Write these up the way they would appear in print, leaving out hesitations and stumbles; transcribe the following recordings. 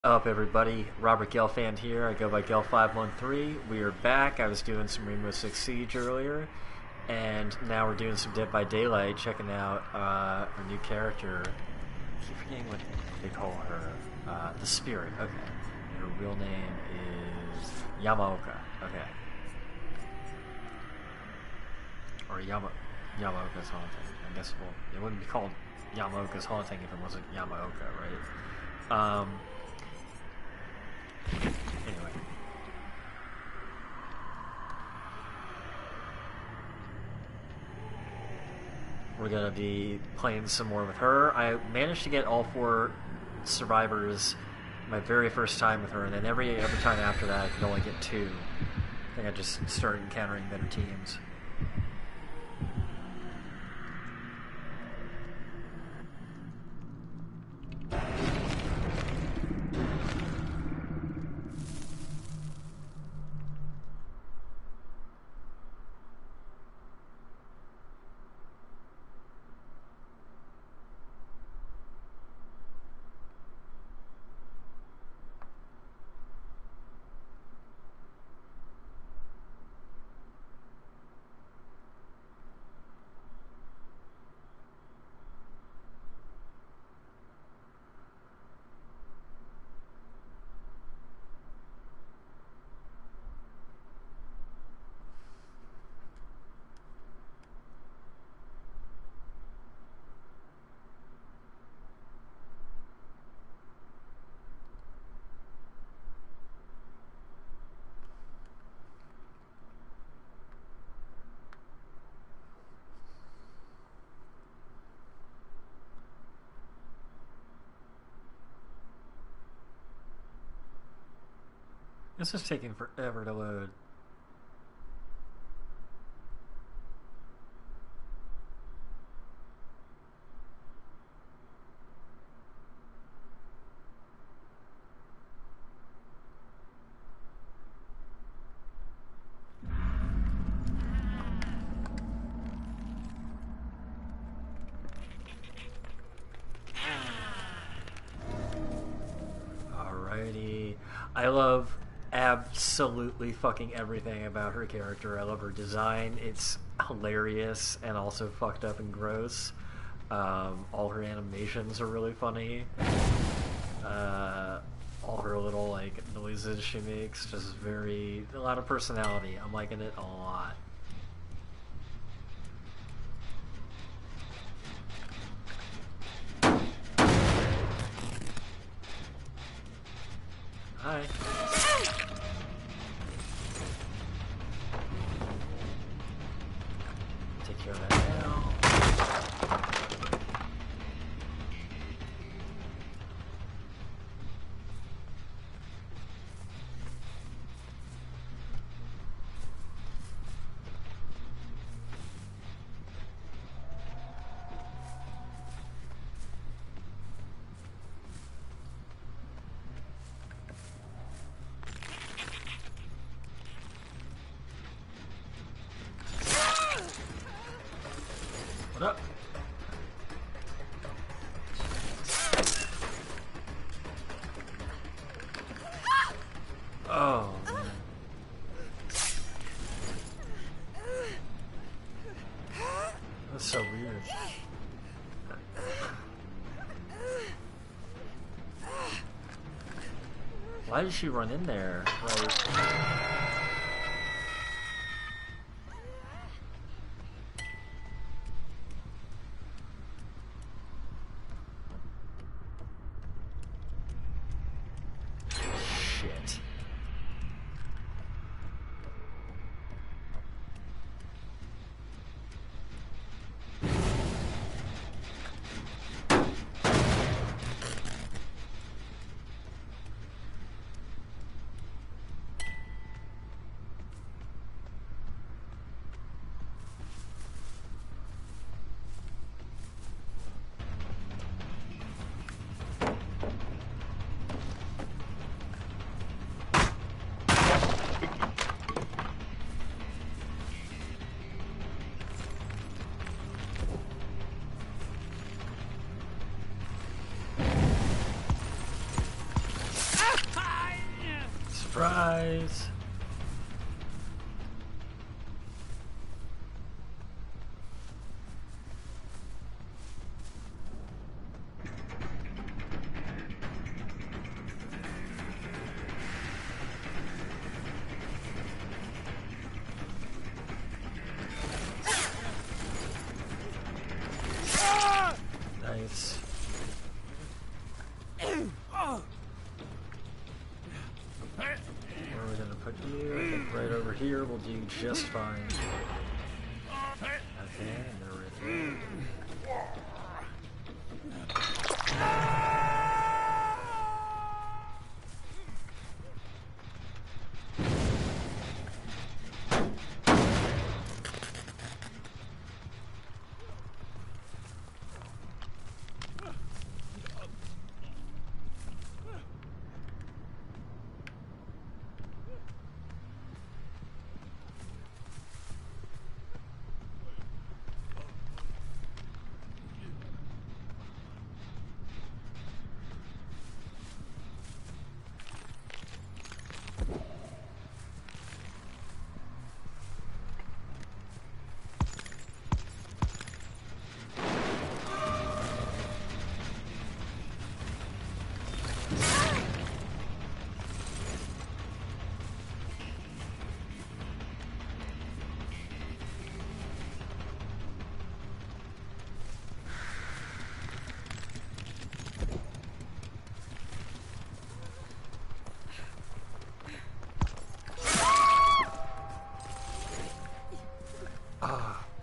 Up everybody, Robert Gelfand here. I go by Gelf513. We are back. I was doing some Rainbow Six Siege earlier, and now we're doing some Dead by Daylight, checking out our new character. I keep forgetting what they call her. The Spirit. Okay. And her real name is Yamaoka. Okay. Or Yamaoka's Haunting. I guess it wouldn't be called Yamaoka's Haunting if it wasn't Yamaoka, right? Anyway. We're gonna be playing some more with her. I managed to get all 4 survivors my very first time with her, and then every time after that I could only get 2. I think I just started encountering better teams. This is taking forever to load. Alrighty. I love absolutely fucking everything about her character. I love her design. It's hilarious and also fucked up and gross. All her animations are really funny. All her little like noises she makes, just a lot of personality. I'm liking it a lot. Hi. Take care of that now. What up? Oh, man. That's so weird. Why did she run in there? Like... Shit. Surprise! Nice. Where are we gonna put you? I think right over here will do just fine. Okay, and they're right there.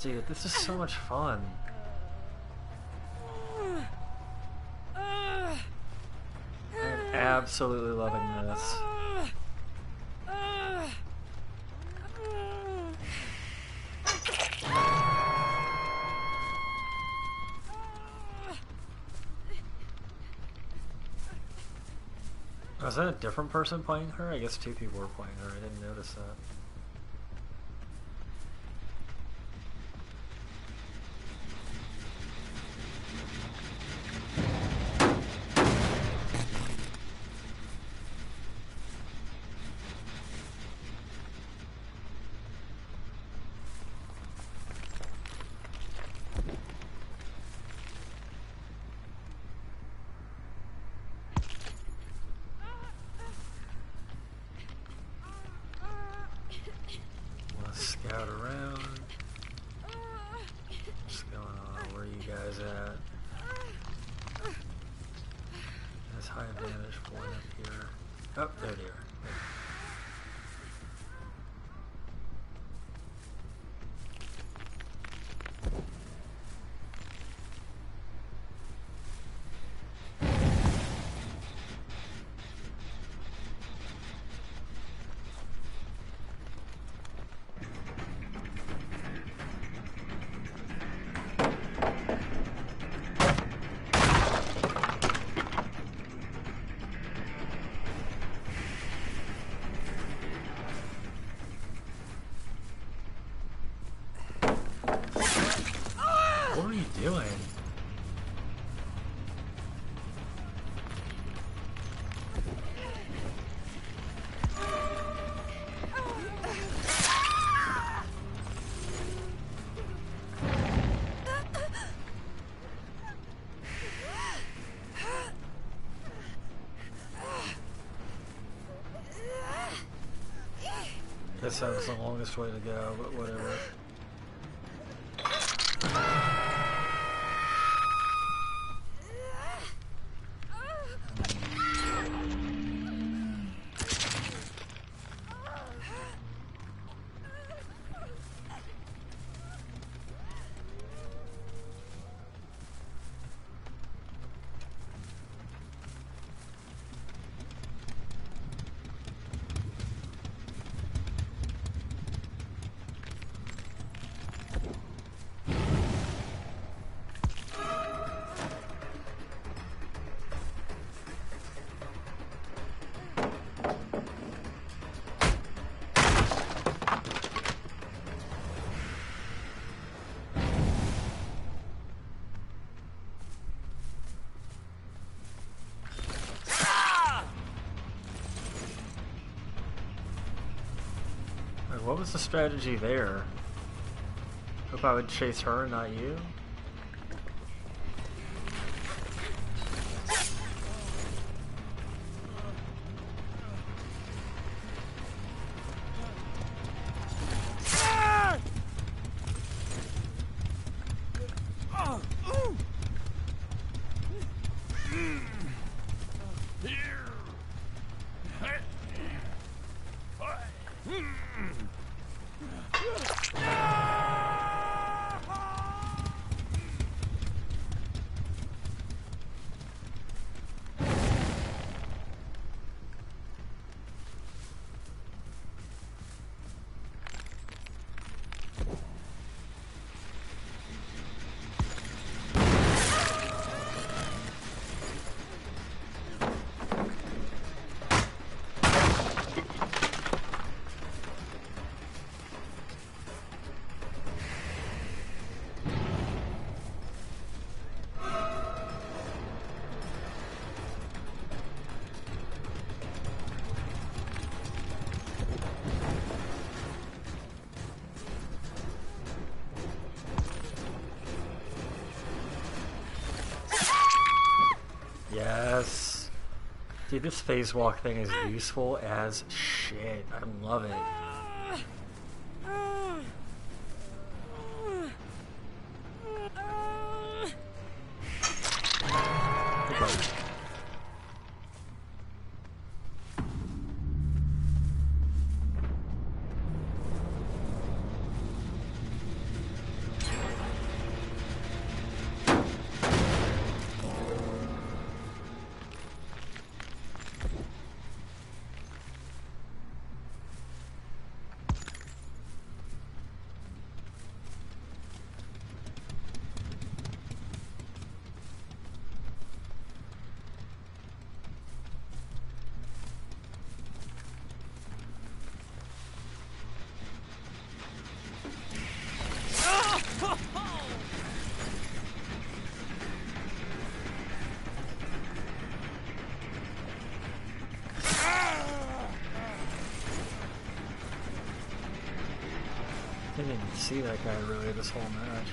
Dude, this is so much fun. I'm absolutely loving this. Was that a different person playing her? I guess two people were playing her. I didn't notice that. Scout around. What's going on? Where are you guys at? That's high advantage point up here. Oh, there they are. What are you doing? Guess that was the longest way to go, but whatever. Like, what was the strategy there? Hope I would chase her, not you. Yes. Dude, this phase walk thing is useful as shit. I love it. I didn't even see that guy really this whole match.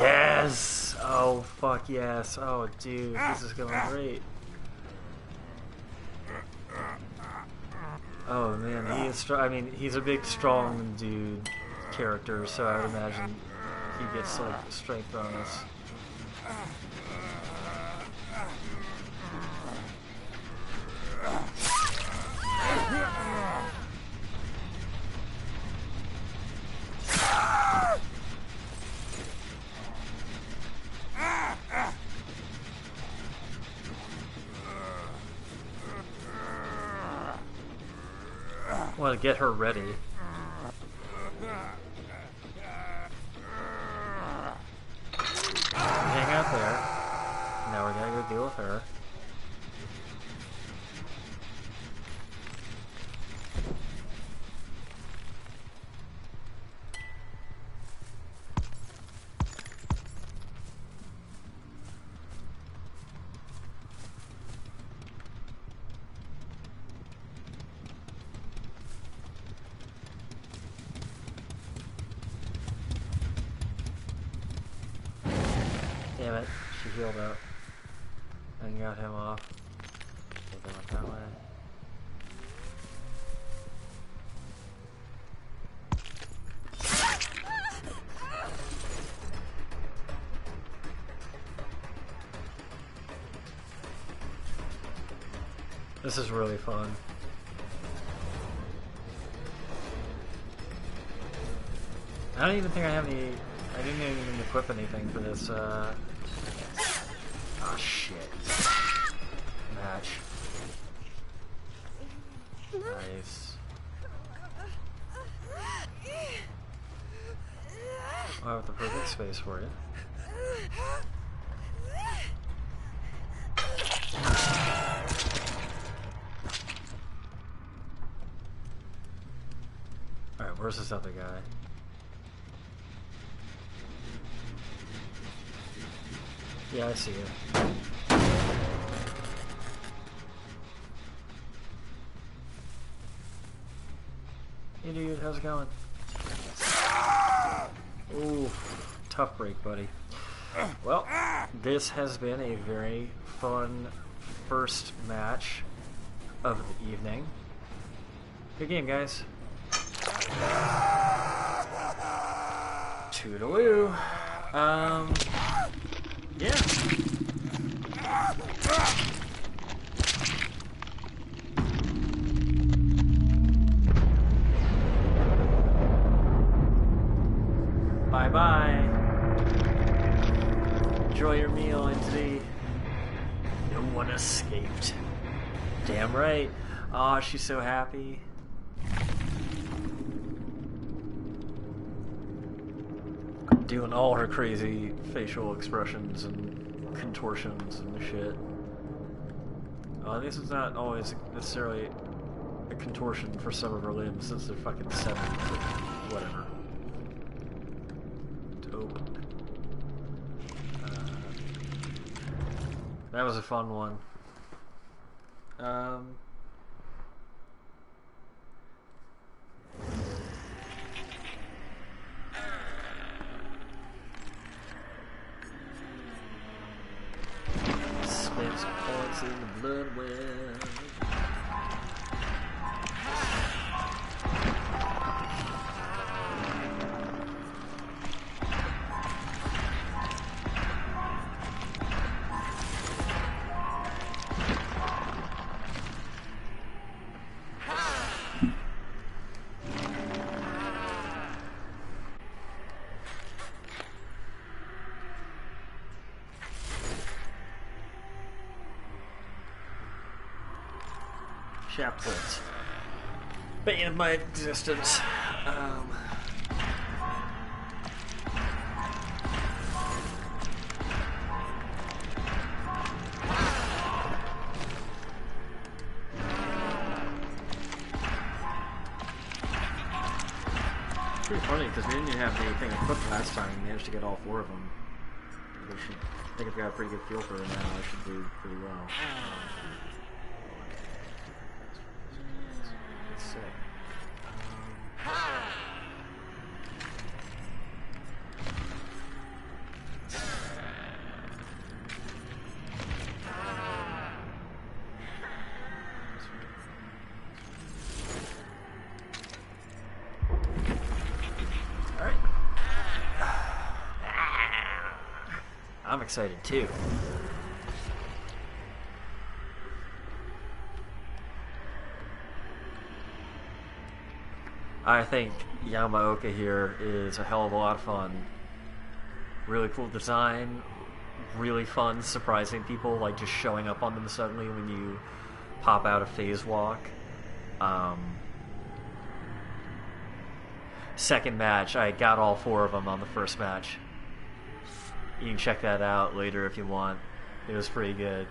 Yes! Oh, fuck yes. Oh, dude, this is going great. Oh, man, he is strong. I mean, he's a big, strong dude character, so I would imagine he gets, like, strength bonus. Want to get her ready. Hang out there. Now we're gonna go deal with her. Damn it, she healed up. And got him off. We'll go that way. This is really fun. I don't even think I have any. I didn't even equip anything for this. Oh shit. Match. Nice. I have the perfect space for you. Alright, where's this other guy? Yeah, I see it. Hey dude, how's it going? Ooh, tough break, buddy. Well, this has been a very fun first match of the evening. Good game, guys. Toodaloo. Yeah. Bye-bye. Enjoy your meal, Entity. No one escaped. Damn right. Aw, she's so happy. Doing all her crazy facial expressions and contortions and shit. This is not always necessarily a contortion for some of her limbs since they're fucking 7, but whatever. Dope. That was a fun one. Spent some points in the blood well. Chaplet. Bane of my existence. Pretty funny because we didn't even have anything equipped last time. We managed to get all 4 of them. I think I've got a pretty good feel for it now. I should do pretty well. Sick. Alright. I'm excited too. I think Yamaoka here is a hell of a lot of fun. Really cool design, really fun surprising people, like just showing up on them suddenly when you pop out a phase walk. Second match, I got all 4 of them on the first match. You can check that out later if you want. It was pretty good.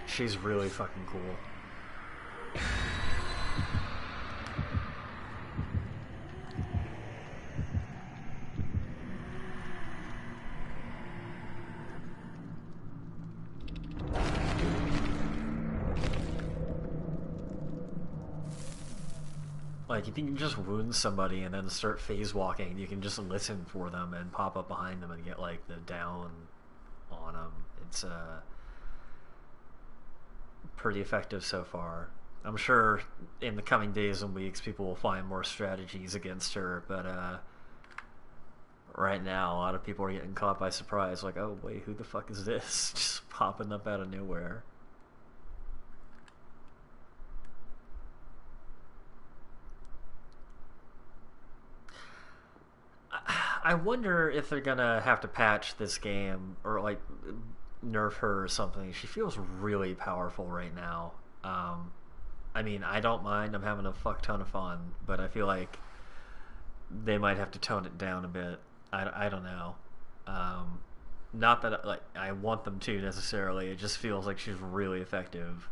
She's really fucking cool. Like, if you can just wound somebody and then start phase walking, you can just listen for them and pop up behind them and get, like, the down on them. It's, pretty effective so far. I'm sure in the coming days and weeks people will find more strategies against her, but right now a lot of people are getting caught by surprise, like, oh wait, who the fuck is this? Just popping up out of nowhere. I wonder if they're gonna have to patch this game or like nerf her or something. She feels really powerful right now. I mean, I don't mind. I'm having a fuck ton of fun, but I feel like they might have to tone it down a bit. I don't know. Not that like I want them to necessarily. It just feels like she's really effective.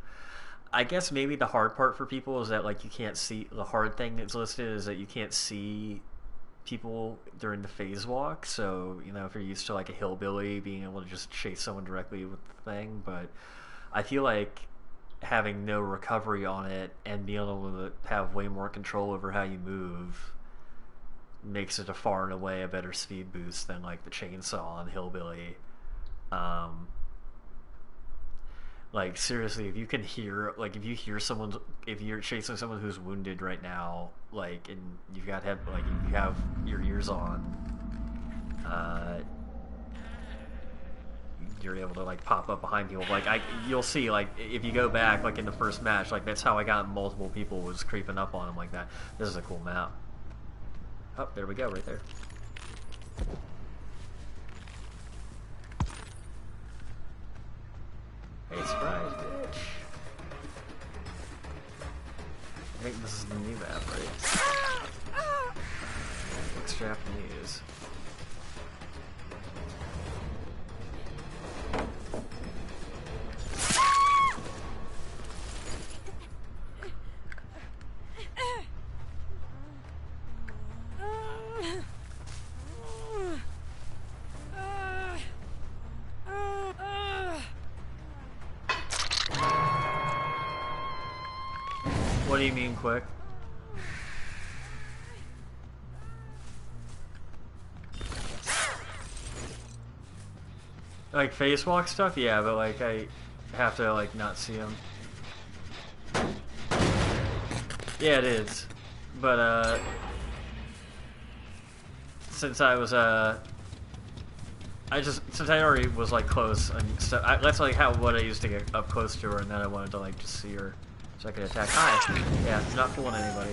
I guess maybe the hard part for people is that like you can't see the hard thing that's listed is that you can't see people during the phase walk. So you know if you're used to like a hillbilly being able to just chase someone directly with the thing, but I feel like having no recovery on it and being able to have way more control over how you move makes it a far and away a better speed boost than like the chainsaw on hillbilly. Like seriously, if you can hear, like if you hear someone, if you're chasing someone who's wounded right now, like and you've got head, like you have your ears on, you're able to like pop up behind people. Like you'll see, like if you go back, like in the first match, like that's how I got multiple people was creeping up on them like that. This is a cool map. Oh, there we go, right there. Hey, surprise, bitch. I think this is the new map, right? Looks Japanese. What do you mean quick? Like face walk stuff? Yeah, but like I have to like not see him. Yeah, it is. But since I was since I already was like close and stuff, that's like what I used to get up close to her, and then I wanted to like just see her. So I could attack. Hi! Yeah, it's not fooling anybody.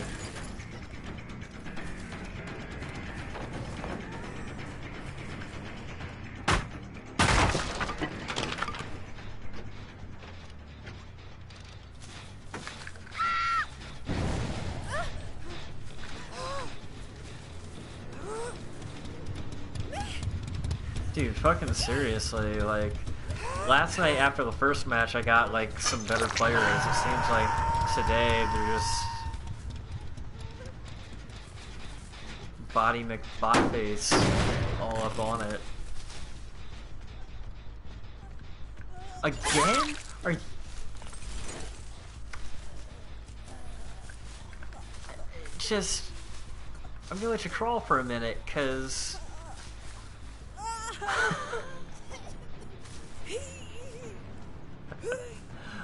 Dude, fucking seriously, like... Last night after the first match I got like some better players. It seems like today they're just body McBotface all up on it. Again? Are you... Just... I'm gonna let you crawl for a minute, cause...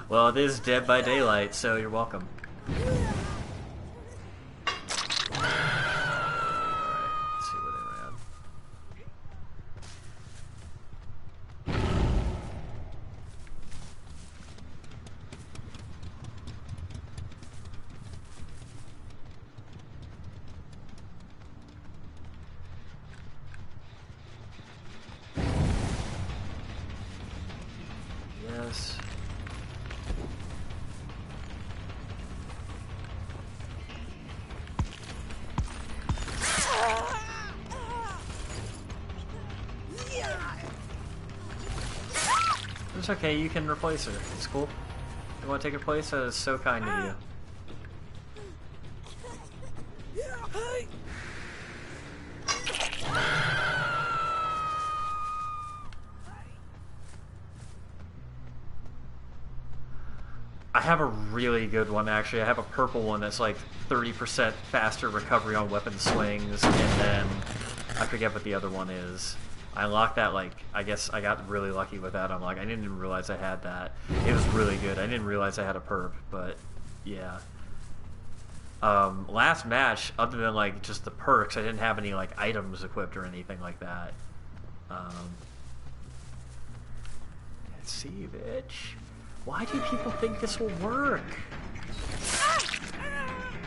Well, it is Dead by Daylight, so you're welcome. Alright, let's see where they ran. Yes. It's okay, you can replace her. It's cool. You want to take her place? That is so kind of you. I have a really good one, actually. I have a purple one that's like 30% faster recovery on weapon swings, and then I forget what the other one is. I unlocked that, like, I guess I got really lucky with that. I'm like, I didn't even realize I had that. It was really good. I didn't realize I had a perp, but yeah. Last match, other than like just the perks, I didn't have any like items equipped or anything like that. Let's see, bitch. Why do people think this will work?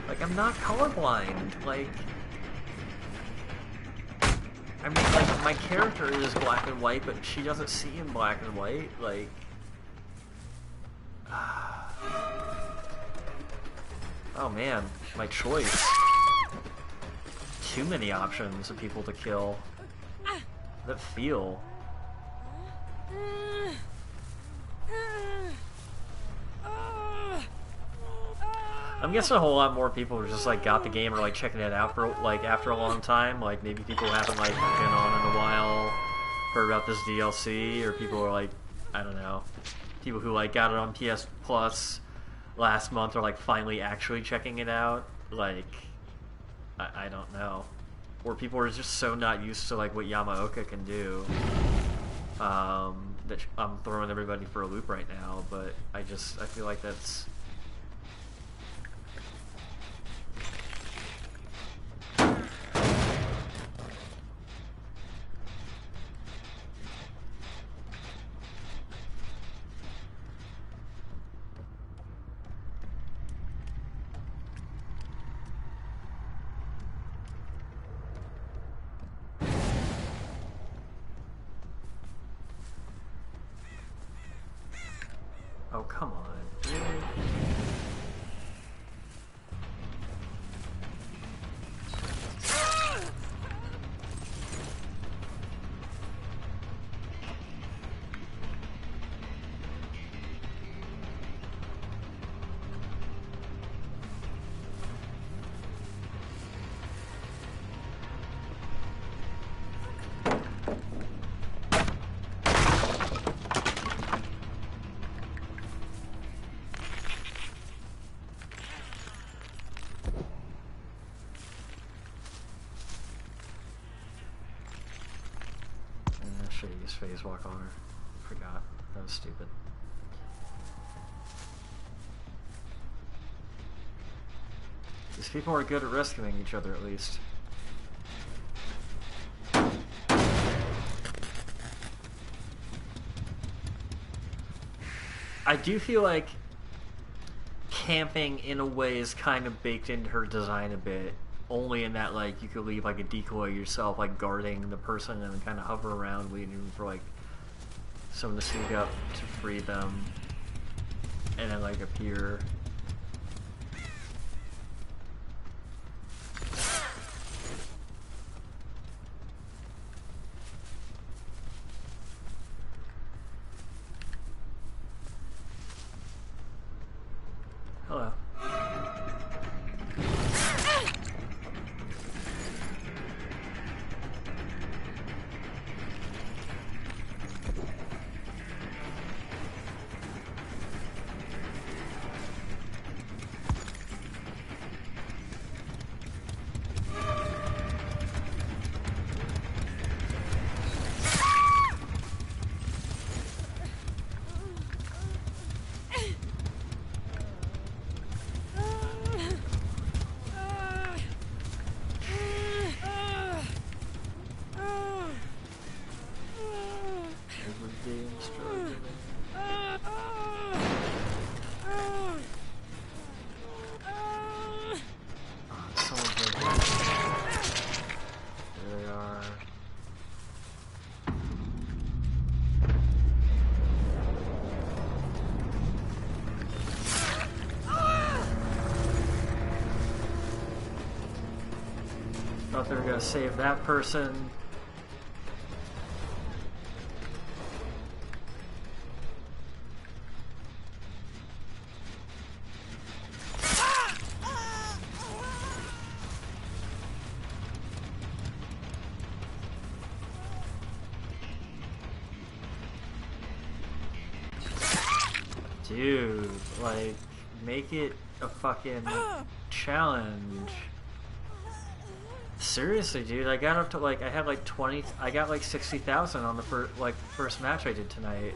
Like, I'm not colorblind. Like... I mean, like, my character is black and white, but she doesn't see in black and white, like... Oh man, my choice. Too many options of people to kill. That feel. I'm guessing a whole lot more people who just like got the game or like checking it out for like after a long time. Like maybe people who haven't like been on in a while, heard about this DLC, or people who are like, I don't know, people who like got it on PS Plus last month are like finally actually checking it out. Like, I don't know. Or people are just so not used to like what Yamaoka can do. That I'm throwing everybody for a loop right now, but I feel like that's... Oh, come on. I should have used phase walk on her. Forgot. That was stupid. These people are good at rescuing each other, at least. I do feel like camping in a way is kind of baked into her design a bit. Only in that, like, you could leave like a decoy yourself, like guarding the person, and then kind of hover around, waiting for like someone to sneak up to free them, and then like appear. Hello. Thought they were gonna save that person. Dude, like, make it a fucking challenge. Seriously, dude, I got up to like, I had like 20, I got like 60,000 on the first match I did tonight.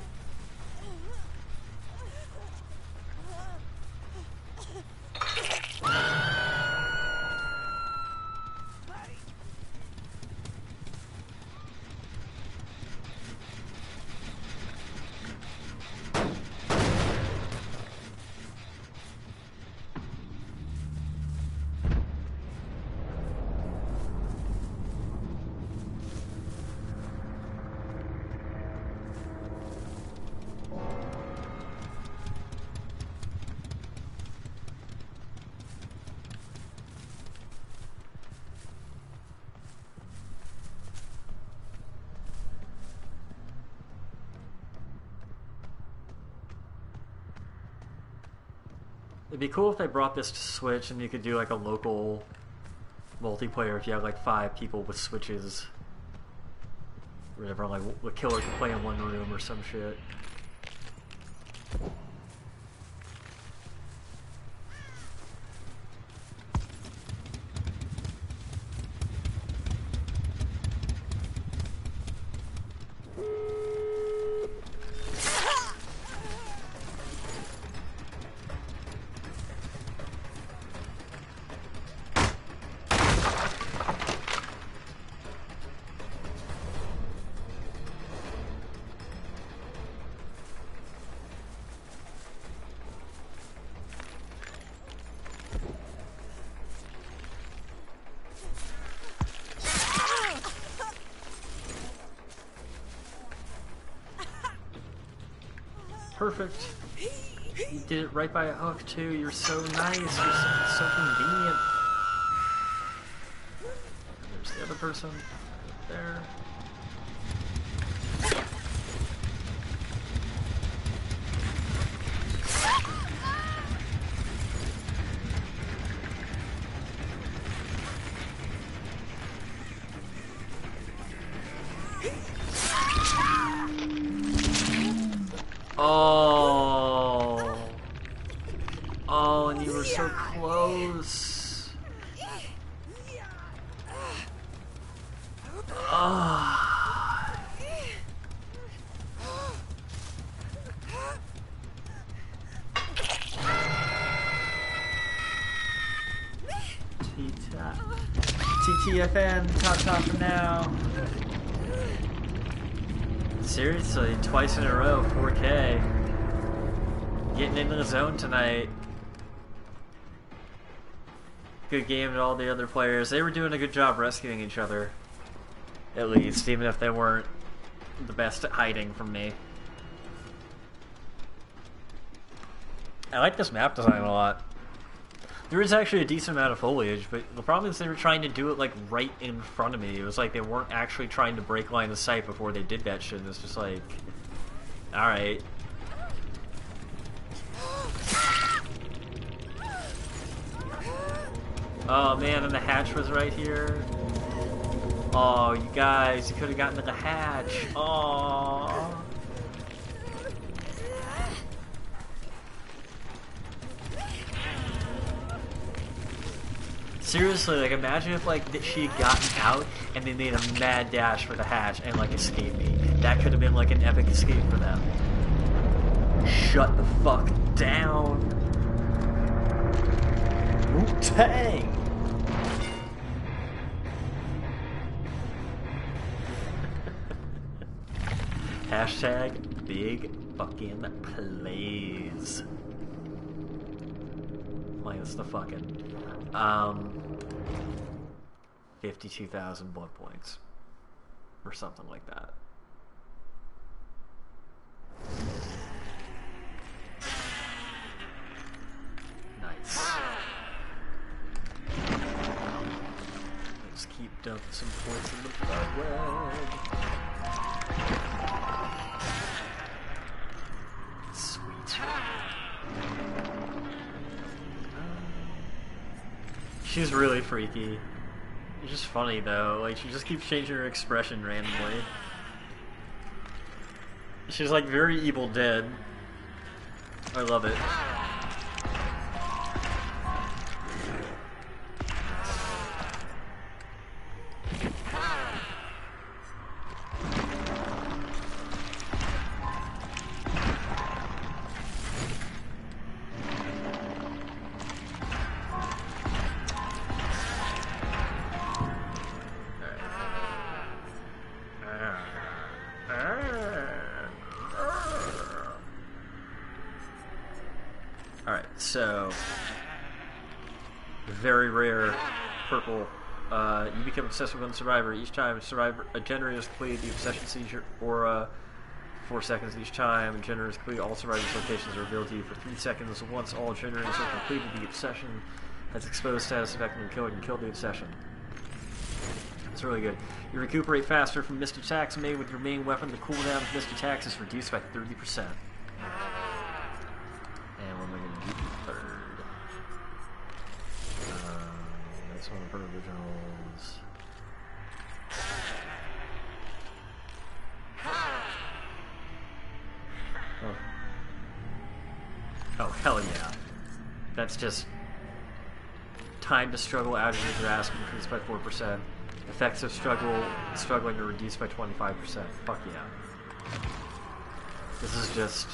It'd be cool if they brought this to Switch and you could do like a local multiplayer if you have like 5 people with Switches. Whatever, like the killer can play in one room or some shit. Perfect. You did it right by a hook too. You're so nice. You're so convenient. And there's the other person right there. Oh. Oh, and you were so close. Oh. TTFN, top for now. Seriously, twice in a row, 4K. Getting into the zone tonight. Good game to all the other players. They were doing a good job rescuing each other. At least, even if they weren't the best at hiding from me. I like this map design a lot. There is actually a decent amount of foliage, but the problem is they were trying to do it like right in front of me. It was like they weren't actually trying to break line of sight before they did that shit. It's just like, alright. Oh man, and the hatch was right here. Oh, you guys, you could have gotten to the hatch. Oh. Seriously, like imagine if like she had gotten out and they made a mad dash for the hatch and like escaped me. That could have been like an epic escape for them. Shut the fuck down. Wu-Tang! Hashtag big fucking plays. Minus the fucking 52,000 blood points or something like that. Nice. Let's keep dumping some points in the blood red. Sweet. She's really freaky. It's just funny though, like she just keeps changing her expression randomly. She's like very Evil Dead. I love it. Alright, so very rare purple. You become obsessed with one survivor. Each time a generator is completed, the obsession sees your aura 4 seconds each time. A generator is completed, all survivors' locations are revealed to you for 3 seconds. Once all generators are completed, the obsession has exposed status effect and killer can kill the obsession. It's really good. You recuperate faster from missed attacks made with your main weapon. The cooldown of missed attacks is reduced by 30%. And what am I going to do third? It's one of her originals. Oh. Oh, hell yeah. That's just... Time to struggle out of your grasp increased by 4%. Effects of struggling are reduced by 25%. Fuck yeah. This is just...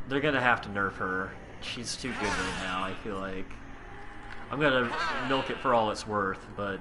They're gonna have to nerf her. She's too good right now, I feel like. I'm gonna milk it for all it's worth, but...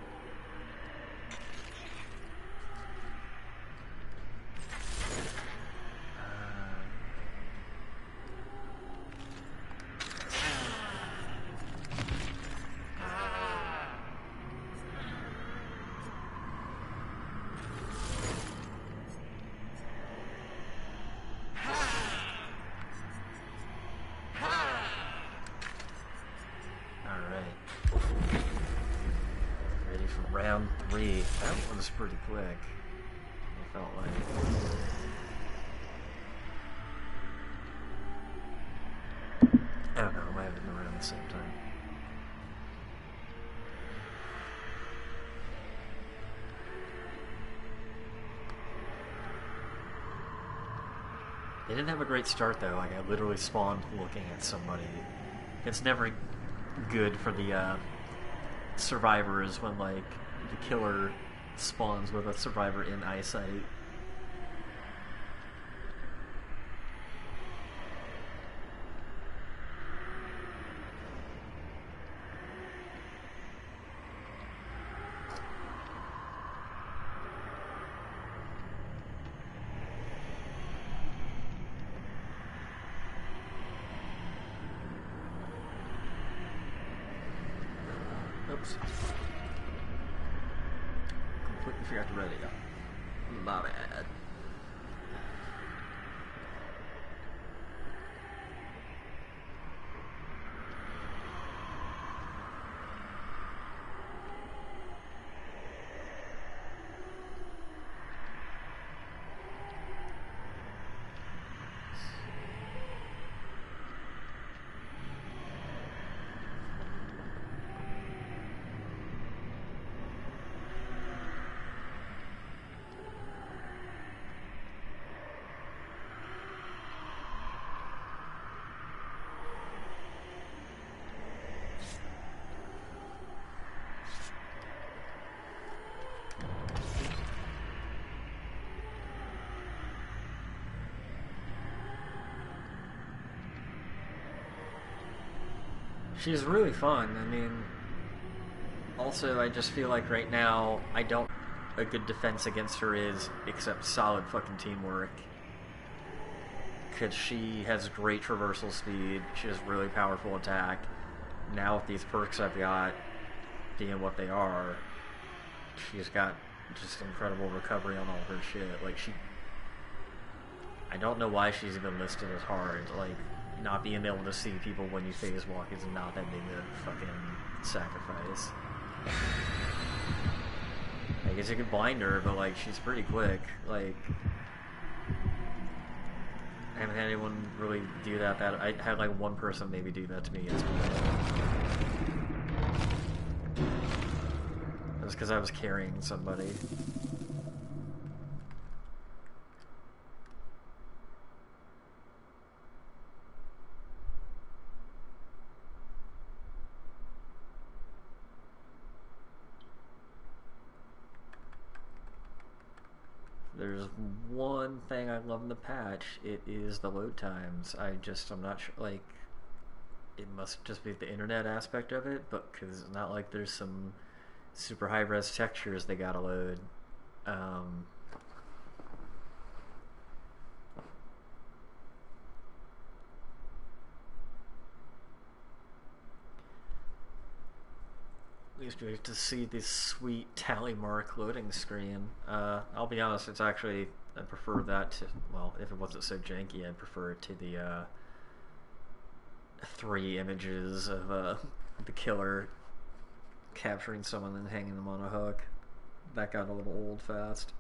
Round 3. That one was pretty quick. I felt like. I don't know, I might have been around at the same time. They didn't have a great start though, like I literally spawned looking at somebody. It's never good for the survivors when like the killer spawns with a survivor in eyesight. Oops. Completely forgot to ready up. My bad. She's really fun. I mean, also I just feel like right now I don't... A good defense against her is except solid fucking teamwork. Because she has great traversal speed, she has really powerful attack. Now with these perks I've got being what they are, she's got just incredible recovery on all her shit. Like she... I don't know why she's even listed as hard. Like, not being able to see people when you phase walk is not that big a fucking sacrifice. I guess you could blind her, but like she's pretty quick. Like, I haven't had anyone really do that. I had like one person maybe do that to me yesterday. It was because I was carrying somebody. There's one thing I love in the patch, it is the load times. I'm not sure, like, it must just be the internet aspect of it, but because it's not like there's some super high-res textures they gotta load. At least we have to see this sweet tally mark loading screen. I'll be honest, it's actually, I prefer that to, well, if it wasn't so janky, I'd prefer it to the 3 images of the killer capturing someone and hanging them on a hook. That got a little old fast.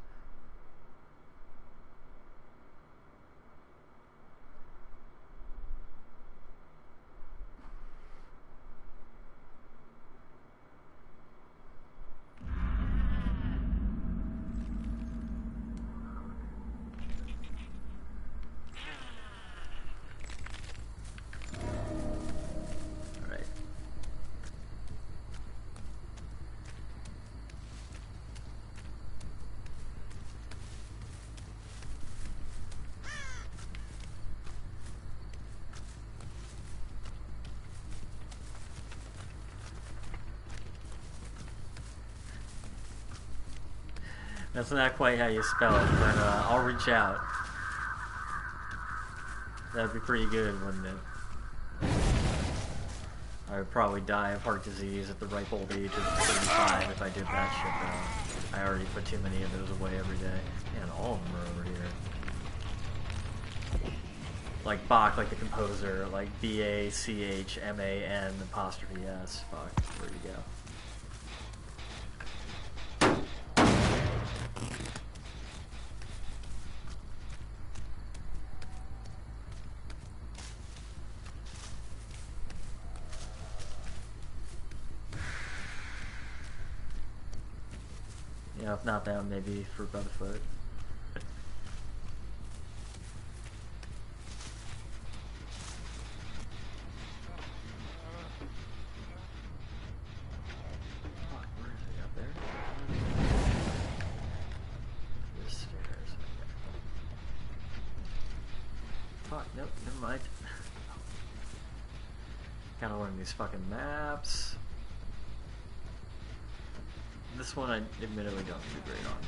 That's not quite how you spell it, but I'll reach out. That'd be pretty good, wouldn't it? I would probably die of heart disease at the ripe old age of 35 if I did that shit, though. I already put too many of those away every day. Man, all of them are over here. Like Bach, like the composer, like BACHMAN apostrophe S. Fuck, where'd you go? Yeah, if not that, maybe for about a foot. Fuck, where is he up there? There's stairs. Fuck, nope, never mind. Gotta learn these fucking maps. This one I admittedly don't do great on.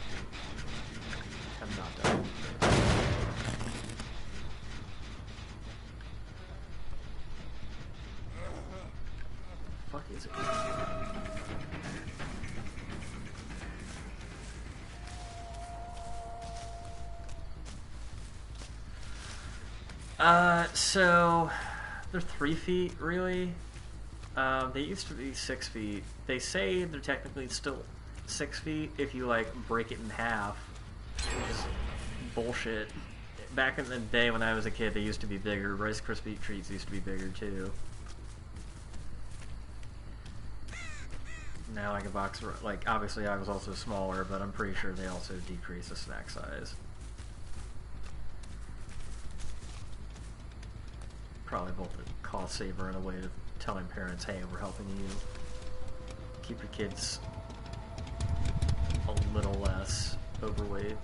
I'm not done. Fuck is it? So they're 3 feet, really. They used to be 6 feet. They say they're technically still 6 feet if you like break it in half, which is bullshit. Back in the day when I was a kid, they used to be bigger. Rice Krispie treats used to be bigger too. Now like a box, like obviously I was also smaller, but I'm pretty sure they also decrease the snack size. Probably both a cost saver and a way of telling parents, hey, we're helping you keep your kids a little less overweight.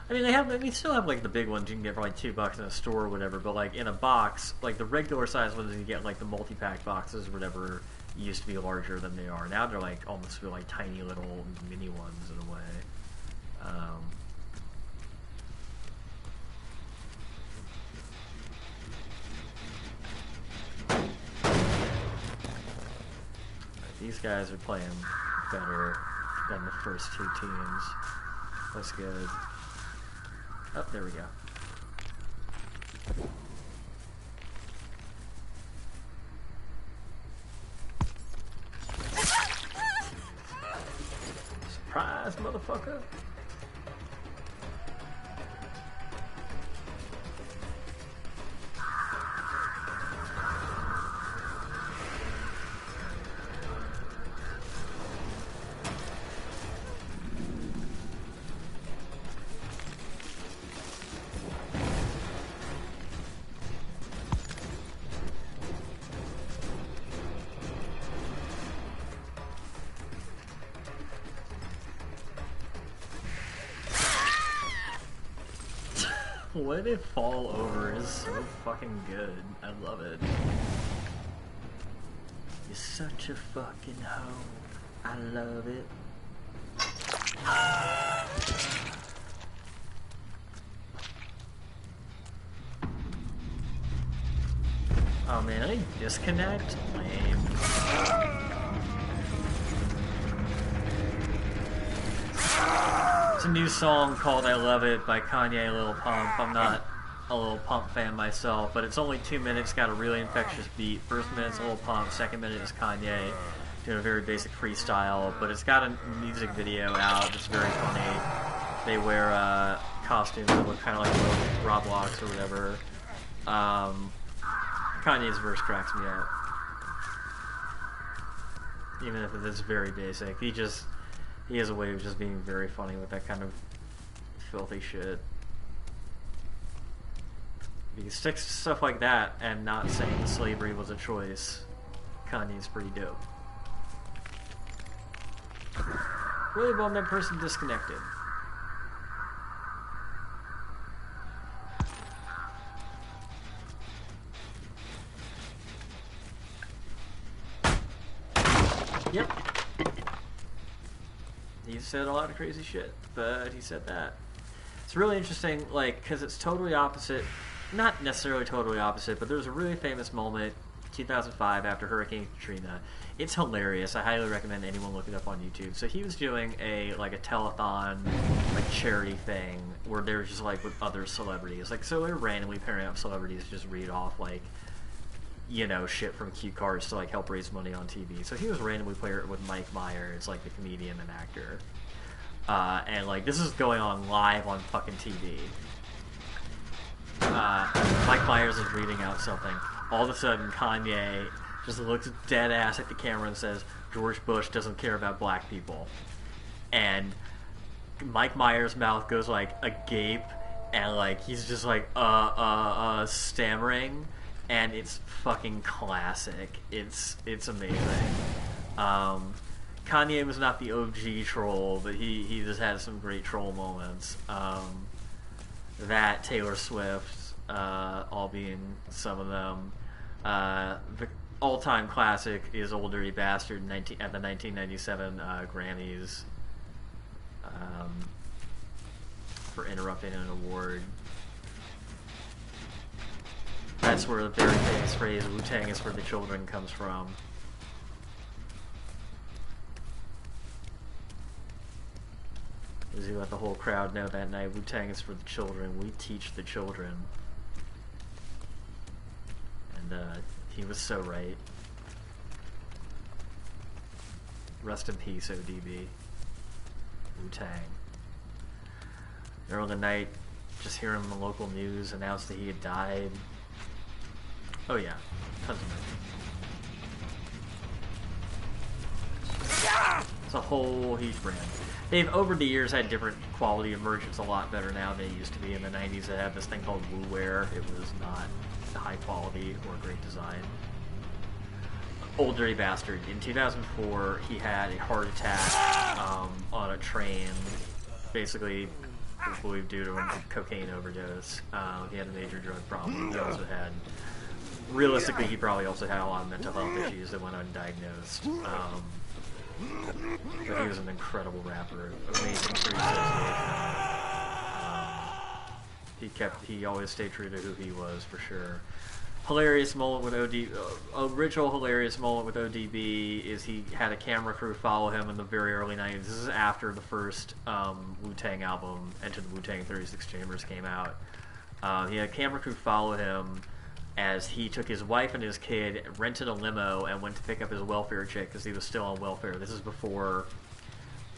I mean, they still have like the big ones you can get for like $2 in a store or whatever, but like in a box, like the regular size ones you get like the multi-pack boxes or whatever used to be larger than they are. Now they're like almost feel like tiny little mini ones in a way. These guys are playing better than the first 2 teams. That's good. Oh, there we go. Surprise, motherfucker! When it fall over is so fucking good. I love it. You're such a fucking hoe. I love it. Oh man, I disconnect? Lame. It's a new song called I Love It by Kanye Lil Pump. I'm not a Lil Pump fan myself, but it's only 2 minutes, got a really infectious beat. First minute's Lil Pump, second minute is Kanye doing a very basic freestyle, but it's got a music video out that's very funny. They wear costumes that look kind of like Roblox or whatever. Kanye's verse cracks me up. Even if it is very basic. He has a way of just being very funny with that kind of filthy shit. If he sticks to stuff like that and not saying slavery was a choice, Kanye's pretty dope. Really bummed that person disconnected. Yep. said a lot of crazy shit, but he said that. It's really interesting, like, because it's totally opposite, not necessarily totally opposite, but there's a really famous moment, 2005, after Hurricane Katrina. It's hilarious. I highly recommend anyone look it up on YouTube. So he was doing a telethon, like, charity thing, where they were just, like, with other celebrities. Like, so they're randomly pairing up celebrities to just read off, like, you know, shit from cue cards to, like, help raise money on TV. So he was randomly paired with Mike Myers, like, the comedian and actor. And, like, this is going on live on fucking TV. Mike Myers is reading out something. All of a sudden, Kanye just looks dead ass at the camera and says, George Bush doesn't care about black people. And Mike Myers' mouth goes, like, agape, and, like, he's just, like, stammering. And it's fucking classic. It's amazing. Kanye was not the OG troll, but he just had some great troll moments. That, Taylor Swift, all being some of them. The all-time classic is Old Dirty Bastard at the 1997 Grammys for interrupting an award. That's where the very famous phrase, Wu-Tang is for the children, comes from. As he let the whole crowd know that night, Wu-Tang is for the children, we teach the children. And he was so right. Rest in peace, ODB. Wu-Tang. Early in the night, just hearing the local news announce that he had died. Oh yeah, tons of it. It's a whole huge brand. They've, over the years, had different quality of merch. It's a lot better now than it used to be. In the 90s, they had this thing called Wu-Wear. It was not high quality or great design. Old Dirty Bastard. In 2004, he had a heart attack on a train, basically believed due to a cocaine overdose. He had a major drug problem. He also had, realistically, he probably also had a lot of mental health issues that went undiagnosed. But he was an incredible rapper, amazing he always stayed true to who he was, for sure. Hilarious moment with original hilarious moment with ODB is he had a camera crew follow him in the very early 90s. This is after the first Wu-Tang album, Enter the Wu-Tang 36 Chambers, came out. He had a camera crew follow him as he took his wife and his kid, rented a limo, and went to pick up his welfare check because he was still on welfare. This is before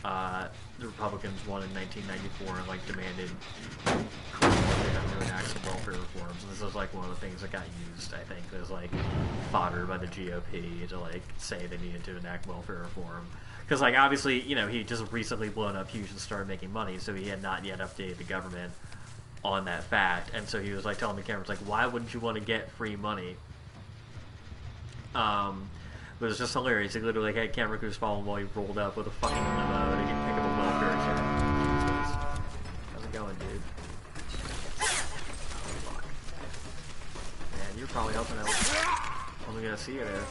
the Republicans won in 1994 and, like, demanded to enact some welfare reforms. And this was, like, one of the things that got used, I think, as, like, fodder by the GOP to, like, say they needed to enact welfare reform. Because, like, obviously, you know, he just recently blown up huge and started making money, so he had not yet updated the government on that fact, and so he was like telling the cameras, like, why wouldn't you want to get free money? But it was just hilarious. He literally had camera crews following while he rolled up with a fucking limo to pick up a welfare check. How's it going, dude? Oh, fuck. Man, you're probably hoping I was only gonna see you there.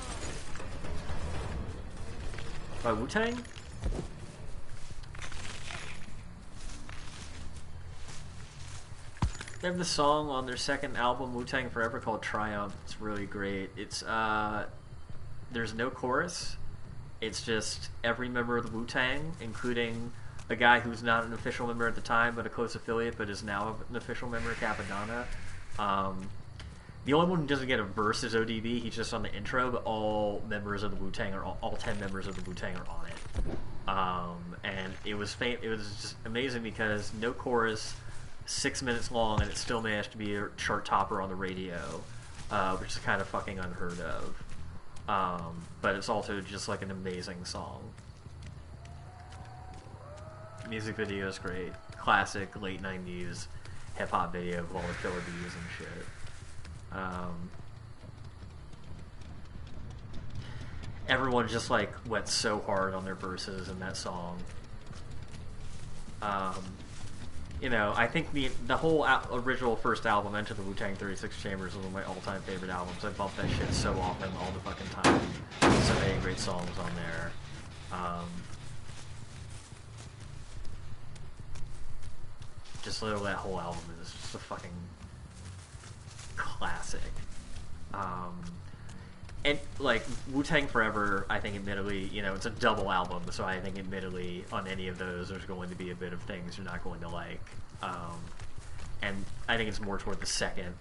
By Wu-Tang? They have the song on their second album, Wu-Tang Forever, called Triumph. It's really great. It's, there's no chorus. It's just every member of the Wu-Tang, including a guy who's not an official member at the time, but a close affiliate, but is now an official member, Capadonna. The only one who doesn't get a verse is ODB. He's just on the intro, but all members of the Wu-Tang, or all 10 members of the Wu-Tang are on it. And it was just amazing because no chorus, 6 minutes long, and it still managed to be a chart topper on the radio, which is kind of fucking unheard of. But it's also just like an amazing song. Music video is great. Classic late 90s hip-hop video of all the killer bees and shit. Everyone just like went so hard on their verses in that song. You know, I think the whole original first album, Enter the Wu-Tang 36 Chambers, is one of my all-time favorite albums. I bump that shit so often, all the fucking time. So many great songs on there. just literally that whole album is just a fucking classic. And like Wu-Tang Forever, I think admittedly, you know, it's a double album, so I think admittedly on any of those there's going to be a bit of things you're not going to like. And I think it's more toward the second.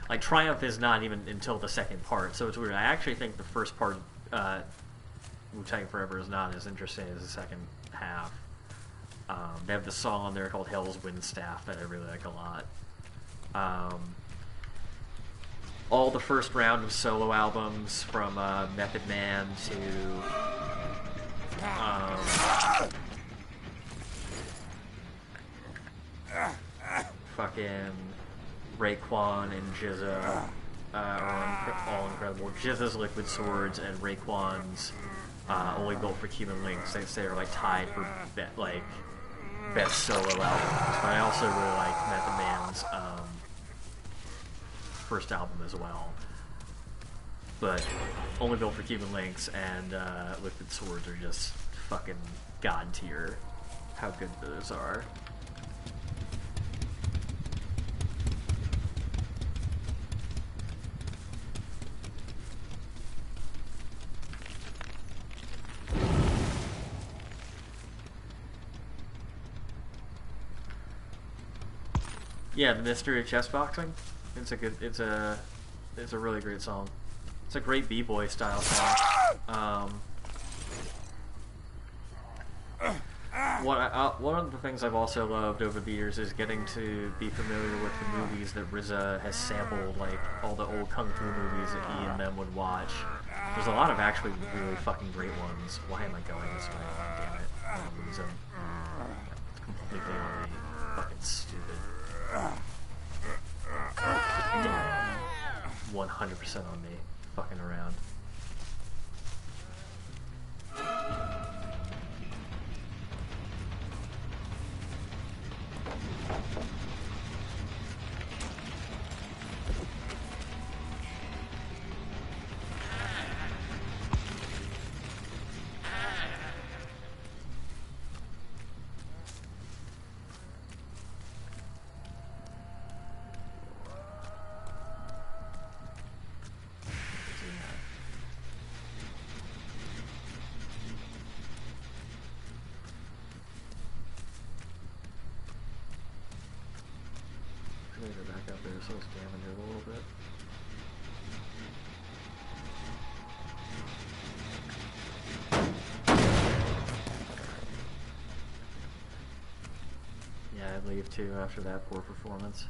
Like Triumph is not even until the second part, so it's weird. I actually think the first part, Wu-Tang Forever, is not as interesting as the second half. They have the song on there called Hell's Windstaff that I really like a lot. All the first round of solo albums from Method Man to fucking Raekwon and GZA are all incredible. GZA's Liquid Swords and Raekwon's Only Built for Cuban Links, they say, are like tied for best solo albums. But I also really like Method Man's first album as well. But Only Built for Cuban Links and Liquid Swords are just fucking god tier. How good those are. Yeah, The Mystery of Chess Boxing. It's a really great song. It's a great b-boy style song. One of the things I've also loved over the years is getting to be familiar with the movies that RZA has sampled, like all the old kung fu movies that he and them would watch. There's a lot of actually really fucking great ones. Why am I going this way? Damn it. I'm gonna lose him. It's completely on me. Fucking stupid. 100% on me. Fucking around. Back up there, so it's jamming it a little bit. Yeah, I'd leave too after that poor performance.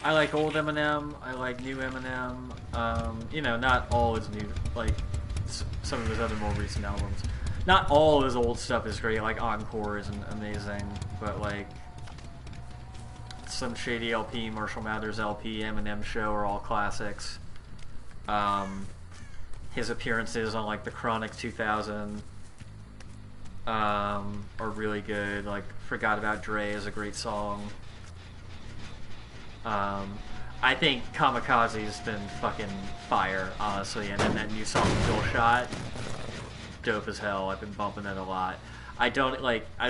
I like old Eminem. I like new Eminem. You know, not all his new, like some of his other more recent albums. Not all his old stuff is great. Like Encore is amazing, but like some Shady LP, Marshall Mathers LP, Eminem Show are all classics. His appearances on like the Chronic 2000 are really good. Like Forgot About Dre is a great song. I think Kamikaze's been fucking fire, honestly, and then that new song Kill Shot, dope as hell. I've been bumping that a lot. I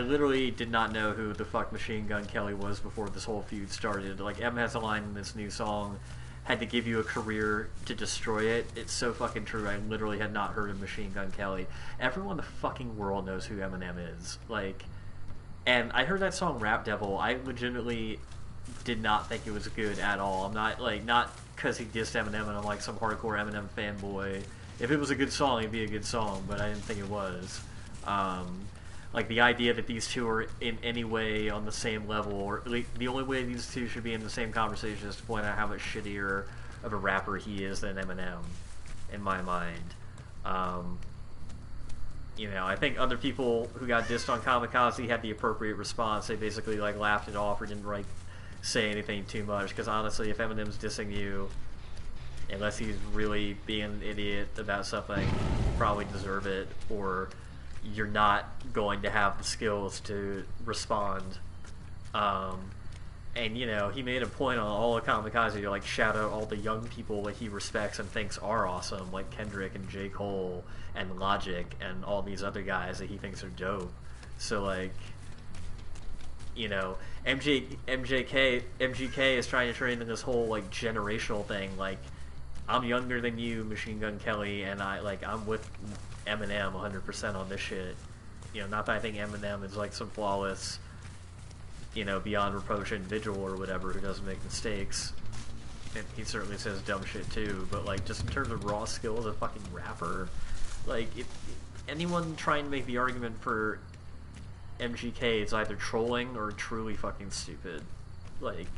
literally did not know who the fuck Machine Gun Kelly was before this whole feud started. Like, M has a line in this new song, had to give you a career to destroy it. It's so fucking true. I literally had not heard of Machine Gun Kelly. Everyone in the fucking world knows who Eminem is. Like, and I heard that song Rap Devil. I legitimately did not think it was good at all. I'm not, like, not because he dissed Eminem and I'm like some hardcore Eminem fanboy. If it was a good song, it'd be a good song, but I didn't think it was. Like, the idea that these two are in any way on the same level, or the only way these two should be in the same conversation is to point out how much shittier of a rapper he is than Eminem, in my mind. You know, I think other people who got dissed on Kamikaze had the appropriate response. They basically, like, laughed it off or didn't, like, say anything too much, because honestly, if Eminem's dissing you, unless he's really being an idiot about something, you probably deserve it, or you're not going to have the skills to respond. And, you know, he made a point on all of Kamikaze to, like, shout out all the young people that he respects and thinks are awesome, like Kendrick and J. Cole and Logic and all these other guys that he thinks are dope. So, like, you know, MGK is trying to turn into this whole, like, generational thing. Like, I'm younger than you, Machine Gun Kelly, and I'm with Eminem 100% on this shit. You know, not that I think Eminem is, like, some flawless, you know, beyond reproach individual or whatever who doesn't make mistakes. And he certainly says dumb shit too, but, like, just in terms of raw skill as a fucking rapper, like, if anyone trying to make the argument for MGK is either trolling or truly fucking stupid. Like,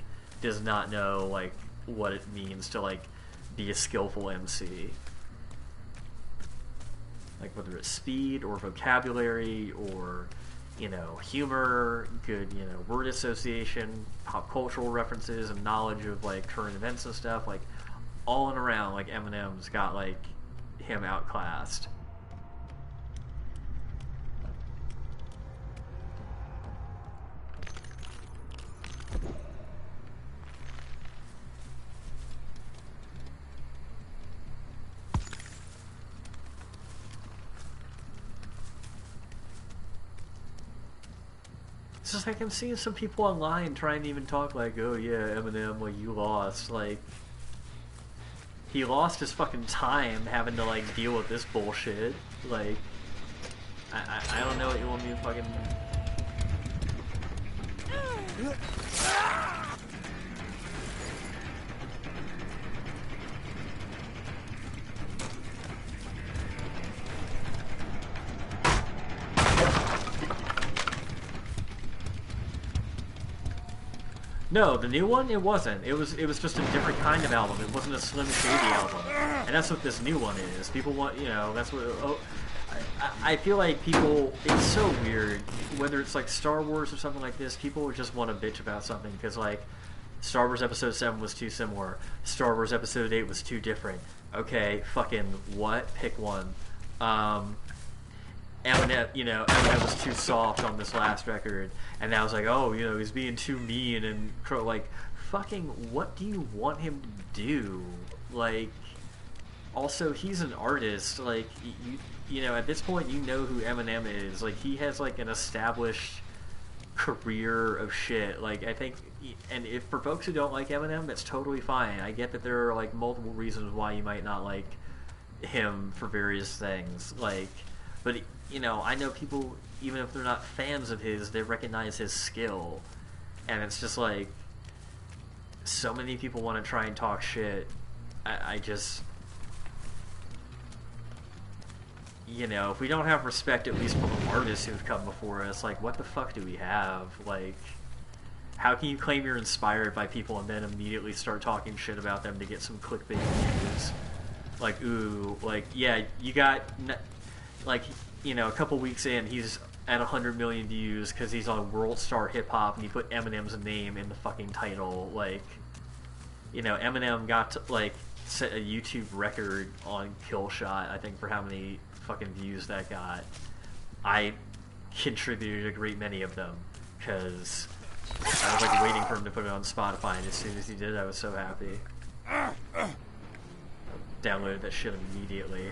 does not know, like, what it means to, like, be a skillful MC. Like, whether it's speed or vocabulary or, you know, humor, good, you know, word association, pop cultural references, and knowledge of, like, current events and stuff, like, all in around, like, Eminem's got, like, him outclassed. It's just like I'm seeing some people online trying to even talk like, oh yeah, Eminem, like, you lost. Like, he lost his fucking time having to, like, deal with this bullshit. Like, I don't know what you want me to fucking... No, the new one, it wasn't. It was just a different kind of album. It wasn't a Slim Shady album. And that's what this new one is. People want, you know, that's what... Oh, I feel like people... It's so weird. Whether it's, like, Star Wars or something like this, people just want to bitch about something. Because, like, Star Wars Episode 7 was too similar. Star Wars Episode 8 was too different. Okay, fucking what? Pick one. Eminem, you know, Eminem was too soft on this last record, and now it's like, oh, you know, he's being too mean, and, like, fucking, what do you want him to do? Like, also, he's an artist, like, you know, at this point, you know who Eminem is, like, he has, like, an established career of shit, like, I think, and if for folks who don't like Eminem, that's totally fine. I get that there are, like, multiple reasons why you might not like him for various things, like, but, you know, I know people, even if they're not fans of his, they recognize his skill. And it's just like, so many people want to try and talk shit. I just, you know, if we don't have respect, at least for the artists who've come before us, like, what the fuck do we have? Like, how can you claim you're inspired by people and then immediately start talking shit about them to get some clickbait views? Like, ooh, like, yeah, you got, like, you know, a couple weeks in, he's at 100 million views because he's on World Star Hip Hop and he put Eminem's name in the fucking title. Like, you know, Eminem got to, like, set a YouTube record on Kill Shot, I think, for how many fucking views that got. I contributed a great many of them because I was like waiting for him to put it on Spotify, and as soon as he did, I was so happy. Downloaded that shit immediately.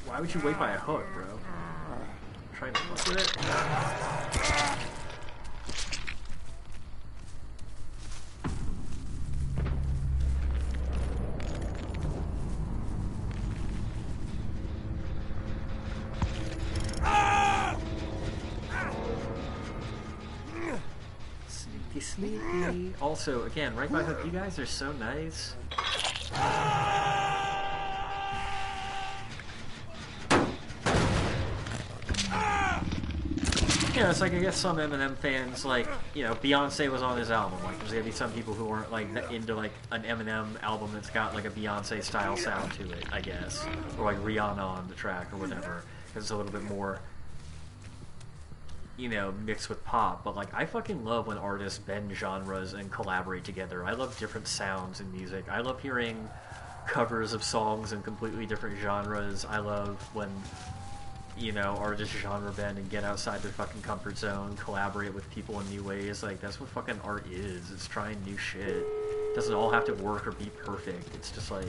Why would you wait by a hook, bro? Trying to fuck with it? Sneaky, sneaky. Also, again, right by hook, you guys are so nice. You know, it's like, I guess some Eminem fans, like, you know, Beyonce was on his album. Like, there's gonna be some people who aren't, like, into, like, an Eminem album that's got, like, a Beyonce-style sound to it, I guess. Or, like, Rihanna on the track or whatever. Because it's a little bit more, you know, mixed with pop. But, like, I fucking love when artists bend genres and collaborate together. I love different sounds in music. I love hearing covers of songs in completely different genres. I love when, you know, artists genre bend and get outside their fucking comfort zone, collaborate with people in new ways. Like, that's what fucking art is. It's trying new shit. It doesn't all have to work or be perfect. It's just like...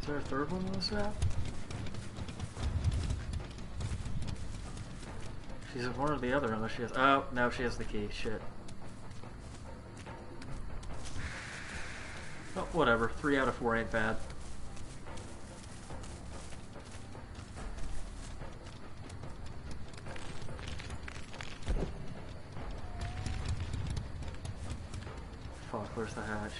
Is there a third one in this map? She's at one or the other unless she has... Oh, no, she has the key. Shit. Oh, whatever. 3 out of 4 ain't bad. Fuck, where's the hatch?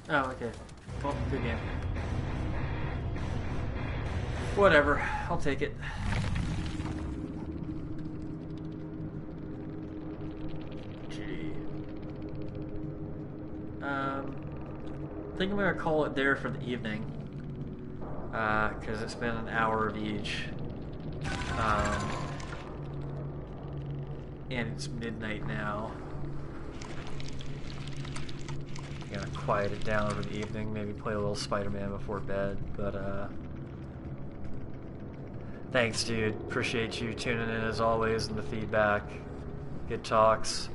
Oh, okay. Well, good game. Whatever. I'll take it. Gee. I think I'm gonna call it there for the evening. Because it's been an hour of each. And it's midnight now. Gonna quiet it down over the evening, maybe play a little Spider-Man before bed, but thanks dude, appreciate you tuning in as always and the feedback. Good talks.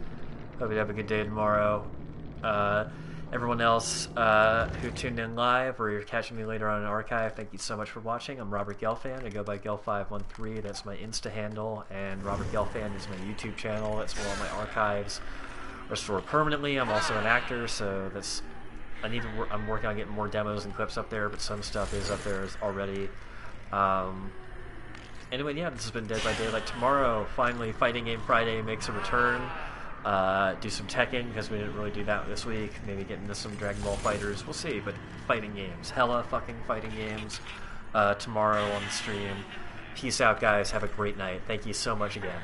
Hope you have a good day tomorrow. Everyone else who tuned in live or you're catching me later on in archive, thank you so much for watching. I'm Robert Gelfand. I go by Gelf513. That's my Insta handle, and Robert Gelfand is my YouTube channel. That's where all my archives are stored permanently. I'm also an actor, so that's I'm working on getting more demos and clips up there, but some stuff is up there already. Anyway, yeah, this has been Dead by Daylight. Tomorrow, finally, Fighting Game Friday makes a return. Do some Tekken, because we didn't really do that this week. Maybe get into some Dragon Ball Fighters. We'll see, but fighting games. Hella fucking fighting games tomorrow on the stream. Peace out, guys. Have a great night. Thank you so much again.